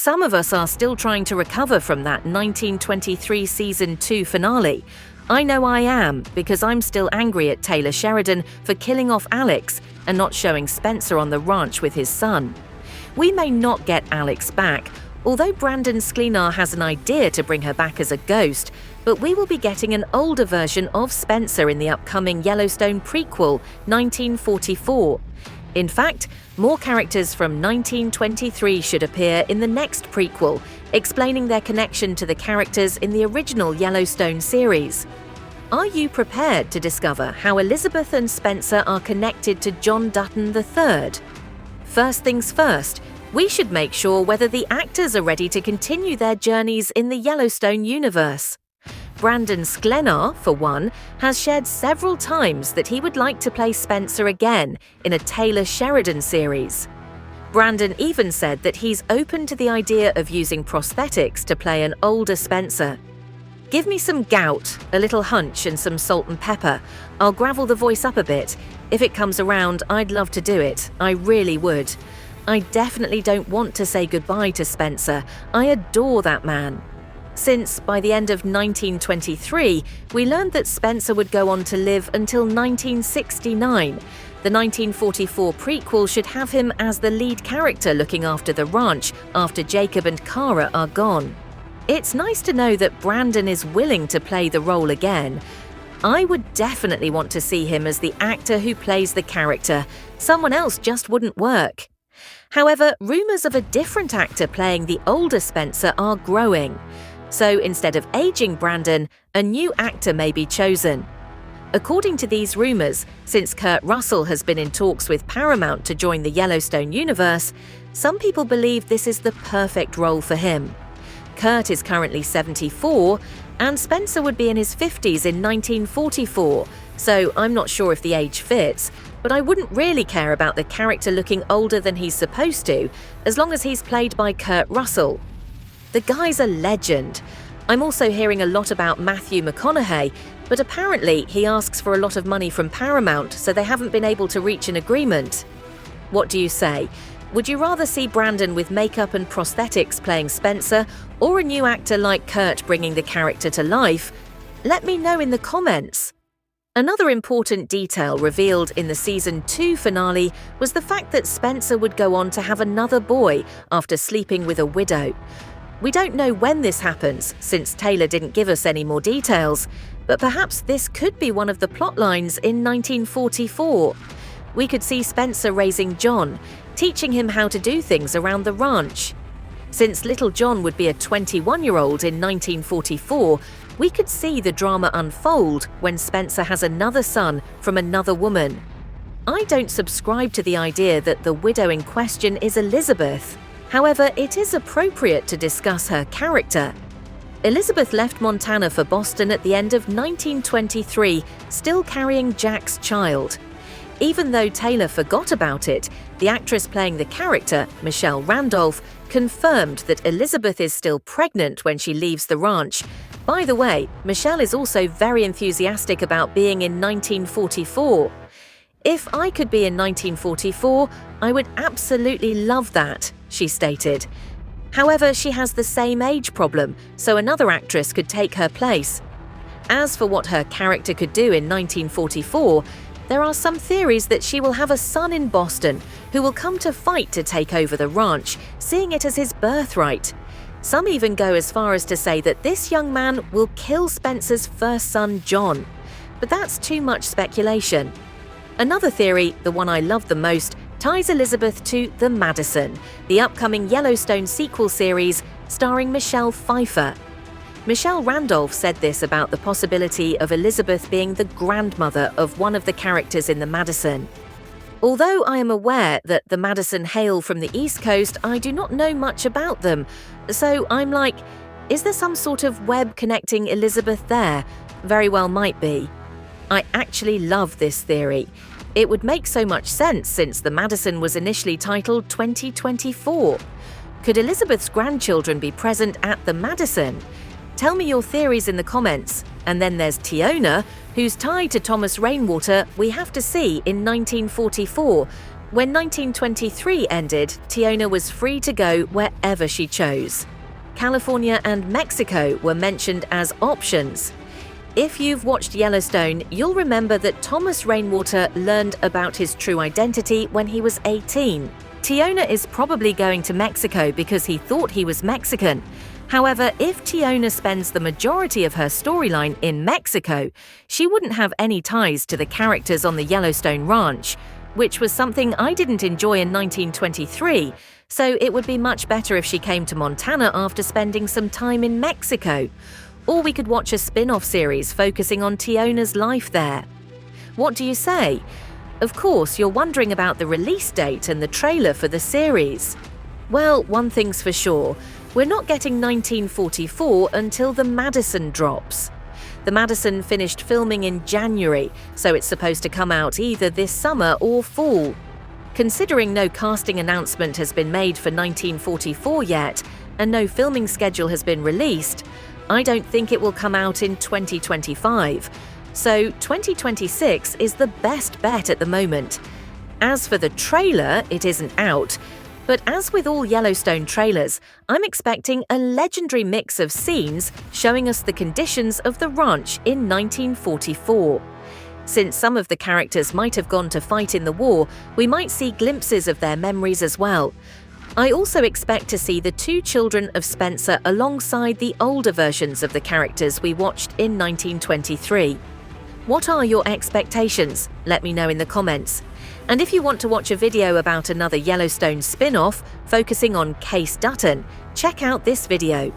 Some of us are still trying to recover from that 1923 Season 2 finale. I know I am, because I'm still angry at Taylor Sheridan for killing off Alex and not showing Spencer on the ranch with his son. We may not get Alex back, although Brandon Sklenar has an idea to bring her back as a ghost, but we will be getting an older version of Spencer in the upcoming Yellowstone prequel, 1944. In fact, more characters from 1923 should appear in the next prequel, explaining their connection to the characters in the original Yellowstone series. Are you prepared to discover how Elizabeth and Spencer are connected to John Dutton III? First things first, we should make sure whether the actors are ready to continue their journeys in the Yellowstone universe. Brandon Sklenar, for one, has shared several times that he would like to play Spencer again in a Taylor Sheridan series. Brandon even said that he's open to the idea of using prosthetics to play an older Spencer. Give me some gout, a little hunch and some salt and pepper. I'll gravel the voice up a bit. If it comes around, I'd love to do it. I really would. I definitely don't want to say goodbye to Spencer. I adore that man. Since, by the end of 1923, we learned that Spencer would go on to live until 1969. The 1944 prequel should have him as the lead character looking after the ranch after Jacob and Kara are gone. It's nice to know that Brandon is willing to play the role again. I would definitely want to see him as the actor who plays the character. Someone else just wouldn't work. However, rumors of a different actor playing the older Spencer are growing. So instead of aging Brandon, a new actor may be chosen. According to these rumors, since Kurt Russell has been in talks with Paramount to join the Yellowstone universe, some people believe this is the perfect role for him. Kurt is currently 74, and Spencer would be in his 50s in 1944, so I'm not sure if the age fits, but I wouldn't really care about the character looking older than he's supposed to, as long as he's played by Kurt Russell. The guy's a legend. I'm also hearing a lot about Matthew McConaughey, but apparently he asks for a lot of money from Paramount, so they haven't been able to reach an agreement. What do you say? Would you rather see Brandon with makeup and prosthetics playing Spencer, or a new actor like Kurt bringing the character to life? Let me know in the comments. Another important detail revealed in the Season 2 finale was the fact that Spencer would go on to have another boy after sleeping with a widow. We don't know when this happens, since Taylor didn't give us any more details, but perhaps this could be one of the plot lines in 1944. We could see Spencer raising John, teaching him how to do things around the ranch. Since little John would be a 21-year-old in 1944, we could see the drama unfold when Spencer has another son from another woman. I don't subscribe to the idea that the widow in question is Elizabeth. However, it is appropriate to discuss her character. Elizabeth left Montana for Boston at the end of 1923, still carrying Jack's child. Even though Taylor forgot about it, the actress playing the character, Michelle Randolph, confirmed that Elizabeth is still pregnant when she leaves the ranch. By the way, Michelle is also very enthusiastic about being in 1944. If I could be in 1944, I would absolutely love that, she stated. However, she has the same age problem, so another actress could take her place. As for what her character could do in 1944, there are some theories that she will have a son in Boston who will come to fight to take over the ranch, seeing it as his birthright. Some even go as far as to say that this young man will kill Spencer's first son, John. But that's too much speculation. Another theory, the one I love the most, ties Elizabeth to The Madison, the upcoming Yellowstone sequel series starring Michelle Pfeiffer. Michelle Randolph said this about the possibility of Elizabeth being the grandmother of one of the characters in The Madison. Although I am aware that the Madison hail from the East Coast, I do not know much about them. So I'm like, is there some sort of web connecting Elizabeth there? Very well might be. I actually love this theory. It would make so much sense since the Madison was initially titled 2024. Could Elizabeth's grandchildren be present at the Madison? Tell me your theories in the comments. And then there's Teonna, who's tied to Thomas Rainwater we have to see in 1944. When 1923 ended, Teonna was free to go wherever she chose. California and Mexico were mentioned as options. If you've watched Yellowstone, you'll remember that Thomas Rainwater learned about his true identity when he was 18. Teonna is probably going to Mexico because he thought he was Mexican. However, if Teonna spends the majority of her storyline in Mexico, she wouldn't have any ties to the characters on the Yellowstone ranch, which was something I didn't enjoy in 1923, so it would be much better if she came to Montana after spending some time in Mexico. Or we could watch a spin-off series focusing on Teonna's life there. What do you say? Of course, you're wondering about the release date and the trailer for the series. Well, one thing's for sure, we're not getting 1944 until the Madison drops. The Madison finished filming in January, so it's supposed to come out either this summer or fall. Considering no casting announcement has been made for 1944 yet, and no filming schedule has been released, I don't think it will come out in 2025. So 2026 is the best bet at the moment. As for the trailer, it isn't out. But as with all Yellowstone trailers, I'm expecting a legendary mix of scenes showing us the conditions of the ranch in 1944. Since some of the characters might have gone to fight in the war, we might see glimpses of their memories as well. I also expect to see the two children of Spencer alongside the older versions of the characters we watched in 1923. What are your expectations? Let me know in the comments. And if you want to watch a video about another Yellowstone spin-off focusing on Case Dutton, check out this video.